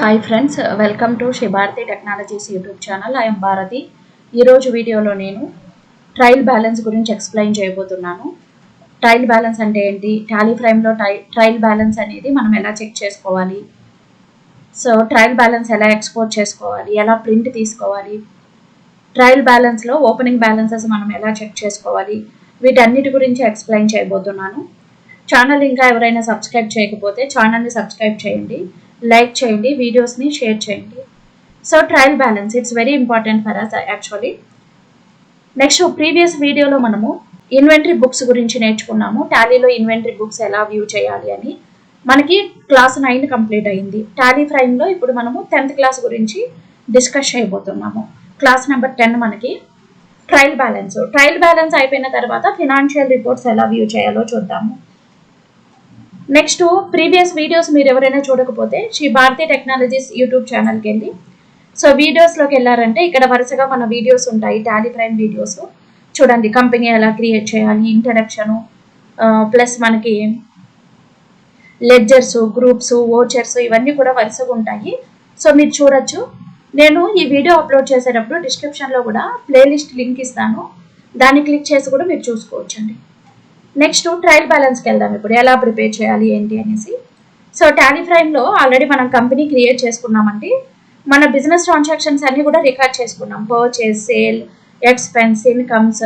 Hi friends, welcome to Sri Bharathi technologies YouTube channel. I'm Bharathi. ఈరోజు వీడియోలో నేను ట్రయల్ బ్యాలెన్స్ గురించి ఎక్స్ప్లెయిన్ చేయబోతున్నాను. ట్రయల్ బ్యాలెన్స్ అంటే ఏంటి, టాలీ ఫ్రేమ్లో ట్రయల్ బ్యాలెన్స్ అనేది మనం ఎలా చెక్ చేసుకోవాలి, సో ట్రయల్ బ్యాలెన్స్ ఎలా ఎక్స్పోర్ట్ చేసుకోవాలి, ఎలా ప్రింట్ తీసుకోవాలి, ట్రయల్ బ్యాలెన్స్లో ఓపెనింగ్ బ్యాలెన్సెస్ మనం ఎలా చెక్ చేసుకోవాలి, వీటన్నిటి గురించి ఎక్స్ప్లెయిన్ చేయబోతున్నాను. ఛానల్ ఇంకా ఎవరైనా సబ్స్క్రైబ్ చేయకపోతే ఛానల్ని సబ్స్క్రైబ్ చేయండి, లైక్ చేయండి, వీడియోస్ని షేర్ చేయండి. So trial balance it's very important for us actually. Next previous వీడియోలో మనము ఇన్వెంటరీ బుక్స్ గురించి నేర్చుకున్నాము. టాలీలో ఇన్వెంటరీ బుక్స్ ఎలా వ్యూ చేయాలి అని. మనకి క్లాస్ 9 కంప్లీట్ అయింది. టాలీ ఫ్రైమ్లో ఇప్పుడు మనము 10th క్లాస్ గురించి డిస్కస్ చేయబోతున్నాము. క్లాస్ నెంబర్ 10 మనకి ట్రయల్ బ్యాలెన్స్. ట్రయల్ బ్యాలెన్స్ అయిపోయిన తర్వాత ఫినాన్షియల్ రిపోర్ట్స్ ఎలా వ్యూ చేయాలో చూద్దాము. నెక్స్ట్ ప్రీవియస్ వీడియోస్ మీరు ఎవరైనా చూడకపోతే శ్రీ భారతి టెక్నాలజీస్ యూట్యూబ్ ఛానల్కి వెళ్ళి సో వీడియోస్లోకి వెళ్ళారంటే ఇక్కడ వరుసగా మన వీడియోస్ ఉంటాయి. టాలీ ప్రైమ్ వీడియోస్ చూడండి. కంపెనీ ఎలా క్రియేట్ చేయాలి, ఇంట్రడక్షను, ప్లస్ మనకి లెడ్జర్స్, గ్రూప్స్, వోచర్స్ ఇవన్నీ కూడా వరుసగా ఉంటాయి. సో మీరు చూడొచ్చు. నేను ఈ వీడియో అప్లోడ్ చేసేటప్పుడు డిస్క్రిప్షన్లో కూడా ప్లేలిస్ట్ లింక్ ఇస్తాను, దాన్ని క్లిక్ చేసి కూడా మీరు చూసుకోవచ్చండి. నెక్స్ట్ ట్రయల్ బ్యాలెన్స్కి వెళ్దాం. ఇప్పుడు ఎలా ప్రిపేర్ చేయాలి ఏంటి అనేసి. సో టాలీ ఫ్రైమ్లో ఆల్రెడీ మనం కంపెనీ క్రియేట్ చేసుకున్నామండి. మన బిజినెస్ ట్రాన్సాక్షన్స్ అన్నీ కూడా రికార్డ్ చేసుకున్నాం. Purchase, sale, expense, incomes,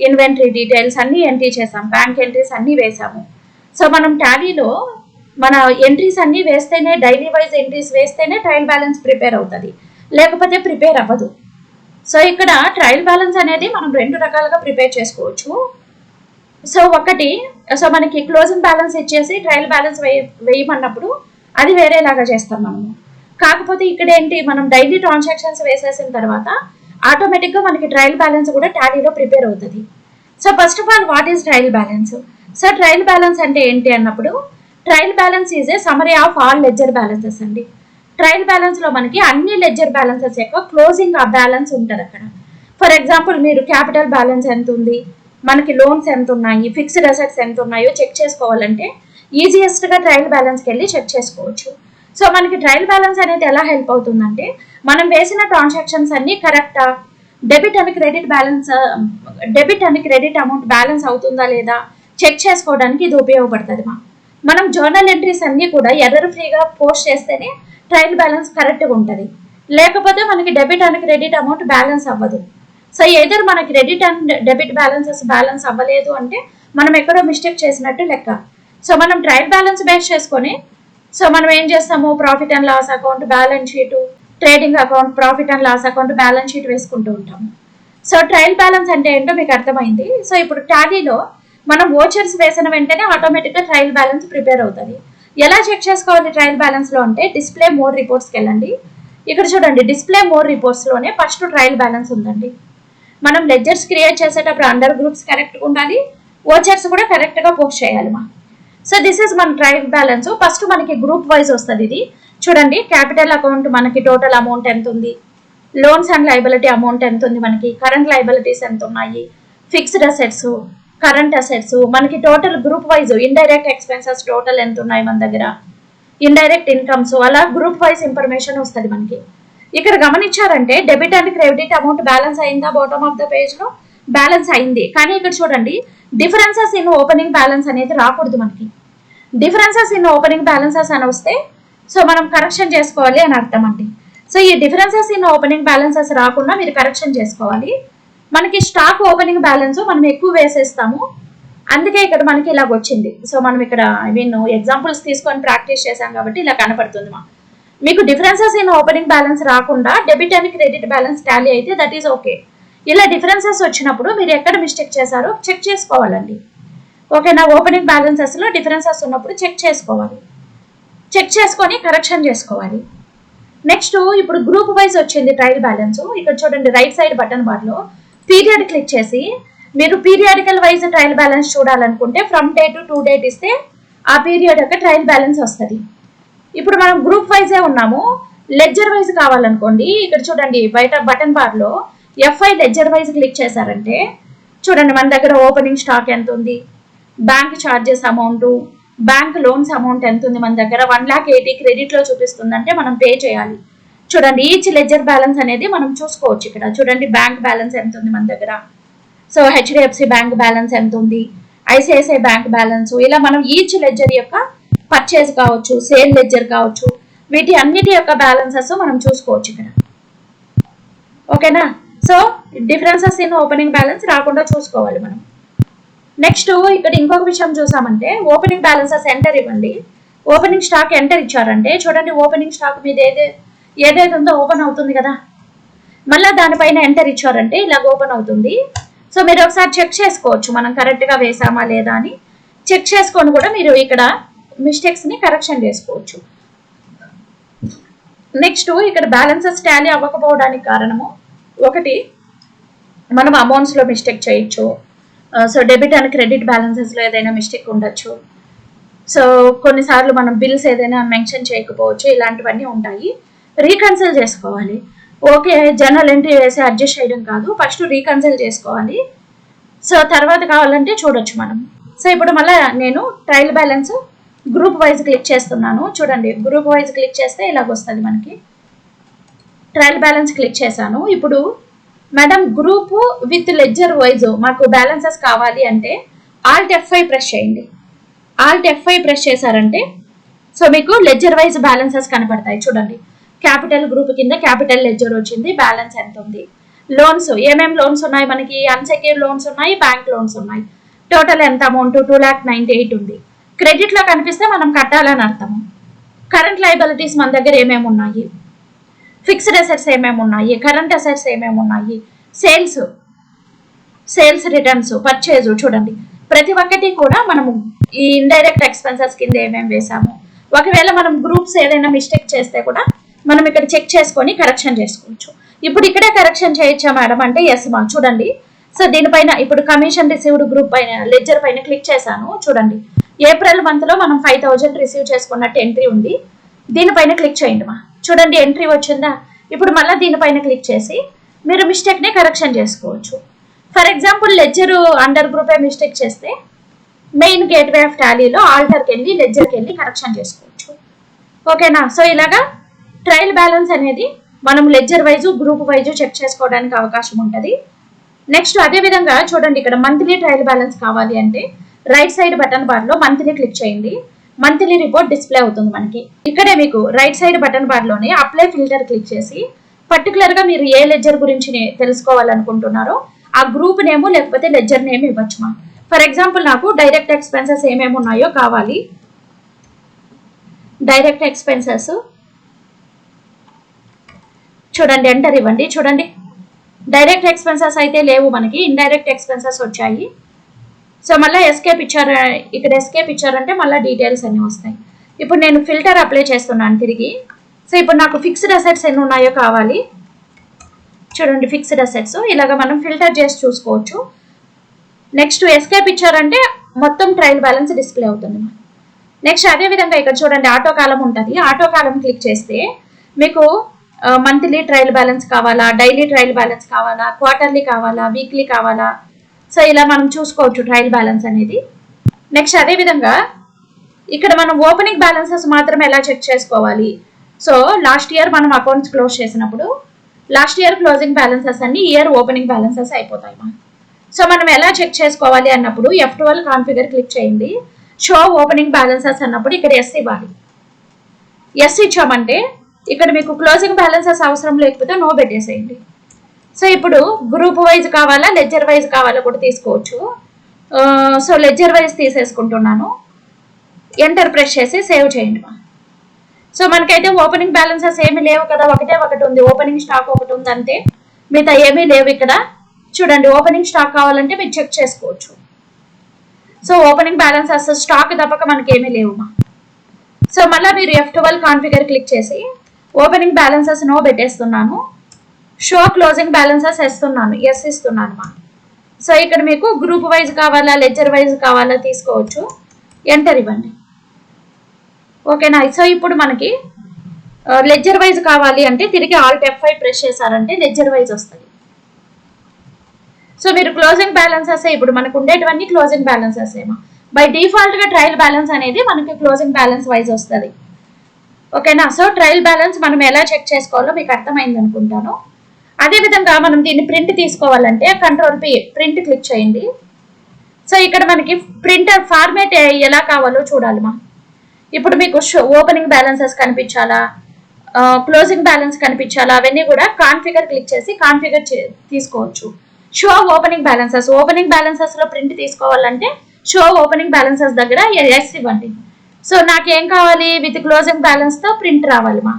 inventory details అన్నీ ఎంట్రీ చేసాం. బ్యాంక్ ఎంట్రీస్ అన్నీ వేసాము. సో మనం టాలీలో మన ఎంట్రీస్ అన్నీ వేస్తేనే, డైలీ వైజ్ ఎంట్రీస్ వేస్తేనే ట్రయల్ బ్యాలెన్స్ ప్రిపేర్ అవుతుంది, లేకపోతే ప్రిపేర్ అవ్వదు. సో ఇక్కడ ట్రయల్ బ్యాలెన్స్ అనేది మనం 2 రకాలుగా ప్రిపేర్ చేసుకోవచ్చు. సో ఒకటి, సో మనకి క్లోజింగ్ బ్యాలెన్స్ ఇచ్చేసి ట్రయల్ బ్యాలెన్స్ వేయమన్నప్పుడు అది వేరేలాగా చేస్తాం మనము. కాకపోతే ఇక్కడ ఏంటి, మనం డైలీ ట్రాన్సాక్షన్స్ వేసేసిన తర్వాత ఆటోమేటిక్గా మనకి ట్రయల్ బ్యాలెన్స్ కూడా టాలీలో ప్రిపేర్ అవుతుంది. So first of all what is trial balance? So trial బ్యాలెన్స్ అంటే ఏంటి అన్నప్పుడు, trial balance is a summary of all ledger balances అండి. ట్రయల్ బ్యాలెన్స్లో మనకి అన్ని లెడ్జర్ బ్యాలెన్సెస్ యొక్క క్లోజింగ్ ఆ బ్యాలెన్స్ ఉంటుంది అక్కడ. ఫర్ ఎగ్జాంపుల్ మీరు క్యాపిటల్ బ్యాలెన్స్ ఎంత ఉంది, మనకి లోన్స్ ఎంత ఉన్నాయి, ఫిక్స్డ్ అసెట్స్ ఎంత ఉన్నాయో చెక్ చేసుకోవాలంటే ఈజియెస్ట్గా ట్రయల్ బ్యాలెన్స్కి వెళ్ళి చెక్ చేసుకోవచ్చు. సో మనకి ట్రయల్ బ్యాలెన్స్ అనేది ఎలా హెల్ప్ అవుతుందంటే, మనం వేసిన ట్రాన్సాక్షన్స్ అన్నీ కరెక్టా, debit and credit balance, debit and credit amount balance అవుతుందా లేదా చెక్ చేసుకోవడానికి ఇది ఉపయోగపడుతుంది. మనం జర్నల్ ఎంట్రీస్ అన్నీ కూడా ఎర్రర్ ఫ్రీగా పోస్ట్ చేస్తేనే ట్రయల్ బ్యాలెన్స్ కరెక్ట్గా ఉంటుంది, లేకపోతే మనకి debit and credit amount balance అవ్వదు. సో ఏదర్ మన credit and debit balances balance అవ్వలేదు అంటే మనం ఎక్కడో మిస్టేక్ చేసినట్టు లెక్క. సో మనం ట్రయల్ బ్యాలెన్స్ బేస్ చేసుకొని సో మనం ఏం చేస్తాము, profit and loss account, balance sheet, trading account, profit and loss account, balance sheet వేసుకుంటూ ఉంటాము. సో ట్రయల్ బ్యాలెన్స్ అంటే ఏంటో మీకు అర్థమైంది. సో ఇప్పుడు టాలీలో మనం వోచర్స్ వేసిన వెంటనే ఆటోమేటిక్గా ట్రయల్ బ్యాలెన్స్ ప్రిపేర్ అవుతుంది. ఎలా చెక్ చేసుకోవాలి ట్రయల్ బ్యాలెన్స్లో అంటే, డిస్ప్లే మోర్ రిపోర్ట్స్కి వెళ్ళండి. ఇక్కడ చూడండి, డిస్ప్లే మోర్ రిపోర్ట్స్లోనే ఫస్ట్ ట్రయల్ బ్యాలెన్స్ ఉందండి. మనం లెడ్జర్స్ క్రియేట్ చేసేటప్పుడు అండర్ గ్రూప్స్ కరెక్ట్గా ఉండాలి, ఓచర్స్ కూడా కరెక్ట్గా పోస్ట్ చేయాలి సో దిస్ ఇస్ మన ట్రయల్ బ్యాలెన్స్. ఫస్ట్ మనకి గ్రూప్ వైజ్ వస్తుంది. ఇది చూడండి, క్యాపిటల్ అకౌంట్ మనకి టోటల్ అమౌంట్ ఎంత ఉంది, లోన్స్ అండ్ లైబిలిటీ అమౌంట్ ఎంత ఉంది, మనకి కరెంట్ లైబిలిటీస్ ఎంత ఉన్నాయి, ఫిక్స్డ్ అసెట్స్, కరెంట్ అసెట్స్, మనకి total group wise indirect expenses total ఎంత ఉన్నాయి మన దగ్గర, ఇండైరెక్ట్ ఇన్కమ్స్, అలా గ్రూప్ వైజ్ ఇన్ఫర్మేషన్ వస్తుంది మనకి. ఇక్కడ గమనించారంటే debit and credit amount balance అయిందా, బాటమ్ ఆఫ్ ద పేజ్ లో బ్యాలెన్స్ అయింది. కానీ ఇక్కడ చూడండి, డిఫరెన్సెస్ ఇన్ ఓపెనింగ్ బ్యాలెన్స్ అనేది రాకూడదు మనకి. డిఫరెన్సెస్ ఇన్ ఓపెనింగ్ బ్యాలెన్సెస్ అని వస్తే సో మనం కరెక్షన్ చేసుకోవాలి అని అర్థం అండి. సో ఈ డిఫరెన్సెస్ ఇన్ ఓపెనింగ్ బ్యాలెన్సెస్ రాకుండా మీరు కరెక్షన్ చేసుకోవాలి. మనకి స్టాక్ ఓపెనింగ్ బ్యాలెన్స్ మనం ఎక్కువ వేసేస్తాము, అందుకే ఇక్కడ మనకి ఇలాగ వచ్చింది. సో మనం ఇక్కడ ఎగ్జాంపుల్స్ తీసుకొని ప్రాక్టీస్ చేసాం కాబట్టి ఇలా కనపడుతుంది. మీకు డిఫరెన్సెస్ ఇన్ ఓపెనింగ్ బ్యాలెన్స్ రాకుండా debit and credit balance Tally అయితే దట్ ఈస్ ఓకే. ఇలా డిఫరెన్సెస్ వచ్చినప్పుడు మీరు ఎక్కడ మిస్టేక్ చేశారో చెక్ చేసుకోవాలండి. ఓకేనా, ఓపెనింగ్ బ్యాలెన్సెస్లో డిఫరెన్సెస్ ఉన్నప్పుడు చెక్ చేసుకోవాలి, చెక్ చేసుకొని కరెక్షన్ చేసుకోవాలి. నెక్స్ట్ ఇప్పుడు గ్రూప్ వైజ్ వచ్చింది ట్రయల్ బ్యాలెన్స్. ఇక్కడ చూడండి, రైట్ సైడ్ బటన్ బార్లో పీరియడ్ క్లిక్ చేసి మీరు పీరియాడికల్ వైజ్ ట్రయల్ బ్యాలెన్స్ చూడాలనుకుంటే ఫ్రమ్ డేట్ టు డేట్ ఇస్తే ఆ పీరియడ్ యొక్క ట్రయల్ బ్యాలెన్స్ వస్తుంది. ఇప్పుడు మనం గ్రూప్ వైజే ఉన్నాము, లెడ్జర్ వైజ్ కావాలనుకోండి, ఇక్కడ చూడండి బయట బటన్ బార్లో ఎఫ్ఐ లెడ్జర్ వైజ్ క్లిక్ చేశారంటే చూడండి మన దగ్గర ఓపెనింగ్ స్టాక్ ఎంత ఉంది, bank charges amount, bank loans amount ఎంత ఉంది మన దగ్గర 1,80,000 క్రెడిట్ లో చూపిస్తుందంటే మనం పే చేయాలి. చూడండి ఈచ్ లెడ్జర్ బ్యాలెన్స్ అనేది మనం చూసుకోవచ్చు. ఇక్కడ చూడండి బ్యాంక్ బ్యాలెన్స్ ఎంత ఉంది మన దగ్గర. సో హెచ్డిఎఫ్సి బ్యాంక్ బ్యాలెన్స్ ఎంత ఉంది, ఐసిఐసిఐ బ్యాంక్ బ్యాలెన్స్, ఇలా మనం ఈచ్ లెడ్జర్ యొక్క పర్చేజ్ కావచ్చు, సేల్ లెడ్జర్ కావచ్చు, వీటి అన్నిటి యొక్క బ్యాలెన్సెస్ మనం చూసుకోవచ్చు ఇక్కడ. ఓకేనా. So differences in opening balance రాకుండా చూసుకోవాలి మనం. నెక్స్ట్ ఇక్కడ ఇంకొక విషయం చూసామంటే ఓపెనింగ్ బ్యాలెన్సెస్ ఎంటర్ ఇవ్వండి. ఓపెనింగ్ స్టాక్ ఎంటర్ ఇచ్చారంటే చూడండి ఓపెనింగ్ స్టాక్ మీద ఏదైతే ఉందో ఓపెన్ అవుతుంది కదా, మళ్ళీ దానిపైన ఎంటర్ ఇచ్చారంటే ఇలాగ ఓపెన్ అవుతుంది. సో మీరు ఒకసారి చెక్ చేసుకోవచ్చు మనం కరెక్ట్గా వేసామా లేదా అని. చెక్ చేసుకొని కూడా మీరు ఇక్కడ మిస్టేక్స్ని కరెక్షన్ చేసుకోవచ్చు. నెక్స్ట్ ఇక్కడ బ్యాలెన్సెస్ టాలీ అవ్వకపోవడానికి కారణము ఒకటి, మనం అమౌంట్స్లో మిస్టేక్ చేయొచ్చు. సో డెబిట్ అండ్ క్రెడిట్ బ్యాలెన్సెస్లో ఏదైనా మిస్టేక్ ఉండొచ్చు. సో కొన్నిసార్లు మనం బిల్స్ ఏదైనా మెన్షన్ చేయకపోవచ్చు, ఇలాంటివన్నీ ఉంటాయి. రీకన్సిల్ చేసుకోవాలి. ఓకే జనరల్ ఎంట్రీ వేసి అడ్జస్ట్ చేయడం కాదు, ఫస్ట్ రీకన్సిల్ చేసుకోవాలి. సో తర్వాత కావాలంటే చూడొచ్చు మనం. సో ఇప్పుడు మళ్ళీ నేను trial balance group wise click చేస్తున్నాను. చూడండి గ్రూప్ వైజ్ క్లిక్ చేస్తే ఇలాగ వస్తుంది మనకి. ట్రయల్ బ్యాలెన్స్ క్లిక్ చేశాను. ఇప్పుడు madam group with ledger wise మాకు బ్యాలెన్సెస్ కావాలి అంటే ఆల్ట్ F5 ప్రెస్ చేయండి. ఆల్ట్ F5 ప్రెస్ చేశారంటే సో మీకు లెడ్జర్ వైజ్ బ్యాలెన్సెస్ కనపడతాయి. చూడండి క్యాపిటల్ గ్రూప్ కింద క్యాపిటల్ లెడ్జర్ వచ్చింది, బ్యాలెన్స్ ఎంత ఉంది, లోన్స్ ఏమేమి లోన్స్ ఉన్నాయి మనకి, అన్సెక్యూర్డ్ లోన్స్ ఉన్నాయి, బ్యాంక్ లోన్స్ ఉన్నాయి, టోటల్ ఎంత అమౌంట్ 2,98,000 ఉంది. క్రెడిట్ లో కనిపిస్తే మనం కట్టాలని అర్థము. కరెంట్ లయబిలిటీస్ మన దగ్గర ఏమేమి ఉన్నాయి, ఫిక్స్డ్ అసెట్స్ ఏమేమి ఉన్నాయి, కరెంట్ అసెట్స్ ఏమేమి ఉన్నాయి, సేల్స్ రిటర్న్స్, పర్చేజ్, చూడండి ప్రతి ఒక్కటి కూడా మనము ఈ ఇండైరెక్ట్ ఎక్స్పెన్సెస్ కింద ఏమేమి వేసాము. ఒకవేళ మనం గ్రూప్స్ ఏదైనా మిస్టేక్ చేస్తే కూడా మనం ఇక్కడ చెక్ చేసుకొని కరెక్షన్ చేసుకోవచ్చు. ఇప్పుడు ఇక్కడే కరెక్షన్ చేయొచ్చా మేడం అంటే ఎస్ మా. చూడండి సో దీనిపైన ఇప్పుడు కమిషన్ రిసీవ్డ్ గ్రూప్ పైన లెడ్జర్ పైన క్లిక్ చేశాను. చూడండి ఏప్రిల్ మంత్ లో మనం 5,000 రిసీవ్ చేసుకున్నట్టు ఎంట్రీ ఉంది. దీనిపైన క్లిక్ చేయండి మా. చూడండి ఎంట్రీ వచ్చిందా. ఇప్పుడు మళ్ళీ దీనిపైన క్లిక్ చేసి మీరు మిస్టేక్ ని కరెక్షన్ చేసుకోవచ్చు. ఫర్ ఎగ్జాంపుల్ లెడ్జర్ అండర్ గ్రూపే మిస్టేక్ చేస్తే మెయిన్ గేట్వే ఆఫ్ టాలీలో ఆల్టర్కి వెళ్ళి లెడ్జర్కి వెళ్ళి కరెక్షన్ చేసుకోవచ్చు. ఓకేనా. సో ఇలాగా ట్రయల్ బ్యాలెన్స్ అనేది మనం ledger wise group wise check చేసుకోవడానికి అవకాశం ఉంటుంది. నెక్స్ట్ అదే విధంగా చూడండి ఇక్కడ మంత్లీ ట్రయల్ బ్యాలెన్స్ కావాలి అంటే రైట్ సైడ్ బటన్ బార్ లో మంత్లీ క్లిక్ చేయండి. మంత్లీ రిపోర్ట్ డిస్ప్లే అవుతుంది మనకి. ఇక్కడే మీకు రైట్ సైడ్ బటన్ బార్ లోనే అప్లై ఫిల్టర్ క్లిక్ చేసి పర్టికులర్ గా మీరు ఏ లెడ్జర్ గురించి తెలుసుకోవాలనుకుంటున్నారో ఆ గ్రూప్ నేమ్ లేకపోతే లెడ్జర్ నేమ్ ఇవ్వచ్చు మా. ఫర్ ఎగ్జాంపుల్ నాకు డైరెక్ట్ ఎక్స్పెన్సెస్ ఏమేమి ఉన్నాయో కావాలి. డైరెక్ట్ ఎక్స్పెన్సెస్ చూడండి ఎంటర్ ఇవ్వండి. చూడండి డైరెక్ట్ ఎక్స్పెన్సెస్ అయితే లేవు మనకి, ఇండైరెక్ట్ ఎక్స్పెన్సెస్ వచ్చాయి. సో మళ్ళీ ఎస్కేప్ ఇచ్చారు. ఇక్కడ ఎస్కేప్ ఇచ్చారంటే మళ్ళీ డీటెయిల్స్ అన్నీ వస్తాయి. ఇప్పుడు నేను ఫిల్టర్ అప్లై చేస్తున్నాను తిరిగి. సో ఇప్పుడు నాకు ఫిక్స్డ్ అసెట్స్ ఎన్ని ఉన్నాయో కావాలి. చూడండి ఫిక్స్డ్ అసెట్స్ ఇలాగ మనం ఫిల్టర్ చేసి చూసుకోవచ్చు. నెక్స్ట్ ఎస్కేప్ ఇచ్చారంటే మొత్తం ట్రయల్ బ్యాలెన్స్ డిస్ప్లే అవుతుంది. నెక్స్ట్ అదే విధంగా ఇక్కడ చూడండి ఆటో కాలం ఉంటుంది. ఆటో కాలం క్లిక్ చేస్తే మీకు మంత్లీ ట్రయల్ బ్యాలెన్స్ కావాలా, డైలీ ట్రయల్ బ్యాలెన్స్ కావాలా, క్వార్టర్లీ కావాలా, వీక్లీ కావాలా, సో ఇలా మనం చూసుకోవచ్చు ట్రయల్ బ్యాలెన్స్ అనేది. నెక్స్ట్ అదే విధంగా ఇక్కడ మనం ఓపెనింగ్ బ్యాలెన్సెస్ మాత్రం ఎలా చెక్ చేసుకోవాలి. సో లాస్ట్ ఇయర్ మనం అకౌంట్స్ క్లోజ్ చేసినప్పుడు లాస్ట్ ఇయర్ క్లోజింగ్ బ్యాలెన్సెస్ అన్ని ఇయర్ ఓపెనింగ్ బ్యాలెన్సెస్ అయిపోతాయి. సో మనం ఎలా చెక్ చేసుకోవాలి అన్నప్పుడు F12 కాన్ఫిగర్ క్లిక్ చేయండి. షో ఓపెనింగ్ బ్యాలెన్సెస్ అన్నప్పుడు ఇక్కడ ఎస్ ఇవ్వాలి. ఎస్ ఇచ్చామంటే ఇక్కడ మీకు క్లోజింగ్ బ్యాలెన్సెస్ అవసరం లేకపోతే నో పెట్టేసేయండి. సో ఇప్పుడు గ్రూప్ వైజ్ కావాలా లెడ్జర్ వైజ్ కావాలా కూడా తీసుకోవచ్చు. సో లెడ్జర్ వైజ్ తీసేసుకుంటున్నాను. ఎంటర్ ప్రెస్ చేసి సేవ్ చేయండి. సో మనకైతే ఓపెనింగ్ బ్యాలెన్సెస్ ఏమీ లేవు కదా, ఒకటి ఉంది, ఓపెనింగ్ స్టాక్ ఒకటి ఉంది అంతే, మిగతా ఏమీ లేవు ఇక్కడ. చూడండి ఓపెనింగ్ స్టాక్ కావాలంటే మీరు చెక్ చేసుకోవచ్చు. సో ఓపెనింగ్ బ్యాలెన్సెస్ స్టాక్ తప్పక మనకి ఏమీ లేవు. సో మళ్ళీ మీరు F12 కాన్ఫిగర్ క్లిక్ చేసి ఓపెనింగ్ బ్యాలెన్సెస్ నో పెట్టేస్తున్నాను. షో క్లోజింగ్ బ్యాలెన్సెస్ ఎస్ ఇస్తున్నాను. సో ఇక్కడ మీకు గ్రూప్ వైజ్ కావాలా లెడ్జర్ వైజ్ కావాలా తీసుకోవచ్చు. ఎంటర్ ఇవ్వండి. ఓకేనా. సో ఇప్పుడు మనకి లెడ్జర్ వైజ్ కావాలి అంటే తిరిగి ఆల్ట్ F5 ప్రెస్ చేశారంటే లెడ్జర్ వైజ్ వస్తుంది. సో మీరు క్లోజింగ్ బ్యాలెన్సెస్ ఇప్పుడు మనకు ఉండేటివన్నీ క్లోజింగ్ బ్యాలెన్సెస్ ఏమో. బై డిఫాల్ట్ గా ట్రయల్ బ్యాలెన్స్ అనేది మనకి క్లోజింగ్ బ్యాలెన్స్ వైజ్ వస్తుంది. ఓకేనా? సో ట్రయల్ బ్యాలెన్స్ మనం ఎలా చెక్ చేసుకోవాలో మీకు అర్థమైంది అనుకుంటాను. అదేవిధంగా మనం దీన్ని ప్రింట్ తీసుకోవాలంటే కంట్రోల్ P ప్రింట్ క్లిక్ చేయండి. సో ఇక్కడ మనకి ప్రింటర్ ఫార్మేట్ ఎలా కావాలో చూడాలి మా. ఇప్పుడు మీకు ఓపెనింగ్ బ్యాలెన్సెస్ కనిపించాలా, క్లోజింగ్ బ్యాలెన్స్ కనిపించాలా, అవన్నీ కూడా కాన్ఫిగర్ క్లిక్ చేసి కాన్ఫిగర్ తీసుకోవచ్చు. షో ఓపెనింగ్ బ్యాలెన్సెస్ లో ప్రింట్ తీసుకోవాలంటే షో ఓపెనింగ్ బ్యాలెన్సెస్ దగ్గర ఎస్ ఇవ్వండి. సో నాకేం కావాలి, విత్ క్లోజింగ్ బ్యాలెన్స్ తో ప్రింట్ రావాలి మా.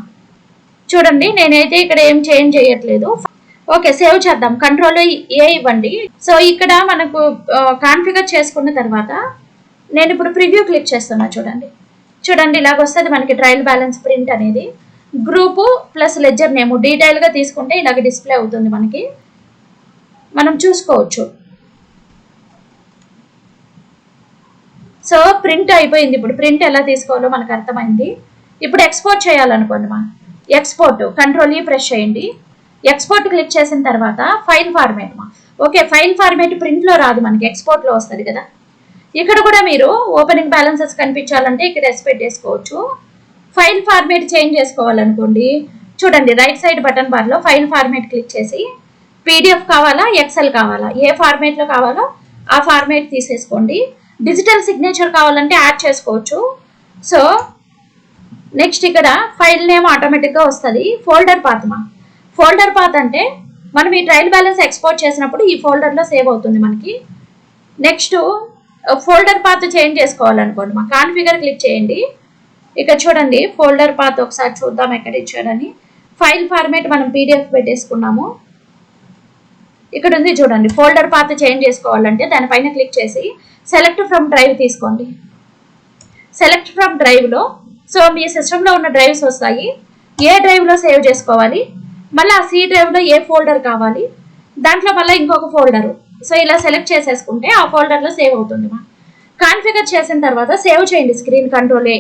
చూడండి నేనైతే ఇక్కడ ఏం చేంజ్ చేయట్లేదు. ఓకే, సేవ్ చేద్దాం. కంట్రోల్ ఏ ఇవ్వండి. సో ఇక్కడ మనకు కాన్ఫిగర్ చేసుకున్న తర్వాత నేను ఇప్పుడు ప్రివ్యూ క్లిక్ చేస్తున్నా. చూడండి ఇలాగ వస్తుంది మనకి ట్రయల్ బ్యాలెన్స్ ప్రింట్ అనేది. Group plus ledger name detail గా తీసుకుంటే ఇలాగ డిస్ప్లే అవుతుంది మనకి, మనం చూసుకోవచ్చు. సో ప్రింట్ అయిపోయింది. ఇప్పుడు ప్రింట్ ఎలా తీసుకోవాలో మనకు అర్థమైంది. ఇప్పుడు ఎక్స్పోర్ట్ చేయాలనుకోండి మా. ఎక్స్పోర్ట్ కంట్రోల్ ఈ ప్రెస్ చేయండి. ఎక్స్పోర్ట్ క్లిక్ చేసిన తర్వాత ఫైల్ ఫార్మేట్ మా. ఓకే, ఫైల్ ఫార్మేట్ ప్రింట్ లో రాదు మనకి, ఎక్స్పోర్ట్ లో వస్తుంది కదా. ఇక్కడ కూడా మీరు ఓపెనింగ్ బ్యాలెన్సెస్ కనిపించాలంటే ఇక్కడ ఎస్ పెట్టేసుకోవచ్చు. ఫైల్ ఫార్మేట్ చేంజ్ చేసుకోవాలనుకోండి, చూడండి రైట్ సైడ్ బటన్ బార్ లో ఫైల్ ఫార్మేట్ క్లిక్ చేసి PDF కావాలా ఎక్సెల్ కావాలా, ఏ ఫార్మేట్ లో కావాలో ఆ ఫార్మేట్ తీసేసుకోండి. డిజిటల్ సిగ్నేచర్ కావాలంటే యాడ్ చేసుకోవచ్చు. సో నెక్స్ట్ ఇక్కడ ఫైల్ నేమ్ ఆటోమేటిక్ గా వస్తుంది. ఫోల్డర్ పాత్ మా. ఫోల్డర్ పాత్ అంటే మనం ఈ ట్రయల్ బ్యాలెన్స్ ఎక్స్పోర్ట్ చేసినప్పుడు ఈ ఫోల్డర్ లో సేవ్ అవుతుంది మనకి. నెక్స్ట్ ఫోల్డర్ పాత్ చేంజ్ చేసుకోవాలనుకోండి మా. కాన్ఫిగర్ క్లిక్ చేయండి. ఇక్కడ చూడండి ఫోల్డర్ పాత్ ఒకసారి చూద్దాం ఎక్కడ ఇచ్చాడని. ఫైల్ ఫార్మేట్ మనం PDF పెట్టేసుకున్నాము. ఇక్కడ ఉంది చూడండి, ఫోల్డర్ పాత్ చేంజ్ చేసుకోవాలంటే దానిపైన క్లిక్ చేసి సెలెక్ట్ ఫ్రమ్ డ్రైవ్ తీసుకోండి. సెలెక్ట్ ఫ్రమ్ డ్రైవ్ లో సో మీ సిస్టంలో ఉన్న డ్రైవ్స్ వస్తాయి. ఏ డ్రైవ్ లో సేవ్ చేసుకోవాలి, మళ్ళీ ఆ C డ్రైవ్ లో ఏ ఫోల్డర్ కావాలి, దాంట్లో మళ్ళీ ఇంకొక ఫోల్డర్. సో ఇలా సెలెక్ట్ చేసేసుకుంటే ఆ ఫోల్డర్ లో సేవ్ అవుతుంది మా. కాన్ఫిగర్ చేసిన తర్వాత సేవ్ చేయండి స్క్రీన్ కంట్రోల్ ఏ.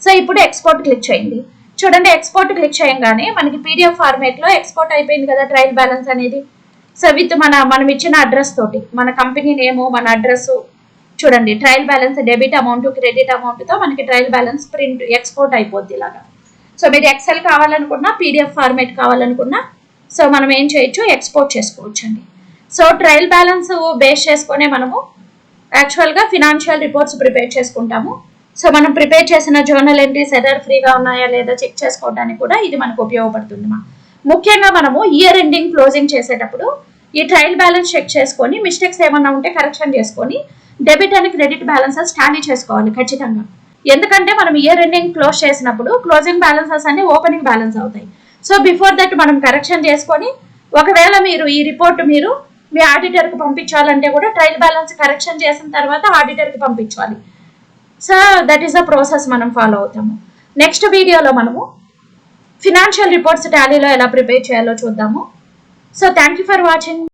సో ఇప్పుడు ఎక్స్పోర్ట్ క్లిక్ చేయండి. చూడండి ఎక్స్పోర్ట్ క్లిక్ చేయగానే మనకి PDF ఫార్మేట్ లో ఎక్స్పోర్ట్ అయిపోయింది కదా ట్రయల్ బ్యాలెన్స్ అనేది. సో విత్ మనం ఇచ్చిన అడ్రస్ తోటి, మన కంపెనీ నేము, మన అడ్రస్, చూడండి trial balance debit amount credit amount తో మనకి ట్రయల్ బ్యాలెన్స్ ప్రింట్ ఎక్స్పోర్ట్ అయిపోద్ది ఇలాగా. సో మీరు ఎక్సెల్ కావాలనుకున్నా, PDF ఫార్మేట్ కావాలనుకున్నా, సో మనం ఏం చేయొచ్చు, ఎక్స్పోర్ట్ చేసుకోవచ్చు అండి. సో ట్రయల్ బ్యాలెన్స్ బేస్ చేసుకునే మనము యాక్చువల్గా ఫినాన్షియల్ రిపోర్ట్స్ ప్రిపేర్ చేసుకుంటాము. సో మనం ప్రిపేర్ చేసిన జర్నల్ ఎంట్రీస్ ఎర్రర్ ఫ్రీగా ఉన్నాయా లేదా చెక్ చేసుకోవడానికి కూడా ఇది మనకు ఉపయోగపడుతుంది మా. ముఖ్యంగా మనము ఇయర్ ఎండింగ్ క్లోజింగ్ చేసేటప్పుడు ఈ ట్రయల్ బ్యాలెన్స్ చెక్ చేసుకొని మిస్టేక్స్ ఏమన్నా ఉంటే కరెక్షన్ చేసుకొని debit and credit balances Tally చేసుకోవాలి ఖచ్చితంగా. ఎందుకంటే మనం ఇయర్ ఎండింగ్ క్లోజ్ చేసినప్పుడు క్లోజింగ్ బ్యాలెన్సెస్ అన్ని ఓపెనింగ్ బ్యాలెన్స్ అవుతాయి. సో బిఫోర్ దట్ మనం కరెక్షన్ చేసుకొని, ఒకవేళ మీరు ఈ రిపోర్ట్ మీరు మీ ఆడిటర్కి పంపించాలంటే కూడా ట్రయల్ బ్యాలెన్స్ కరెక్షన్ చేసిన తర్వాత ఆడిటర్కి పంపించాలి. So that is the process మనం ఫాలో అవుతాము. నెక్స్ట్ వీడియోలో మనము ఫినాన్షియల్ రిపోర్ట్స్ టాలీలో ఎలా ప్రిపేర్ చేయాలో చూద్దాము. So thank you for watching.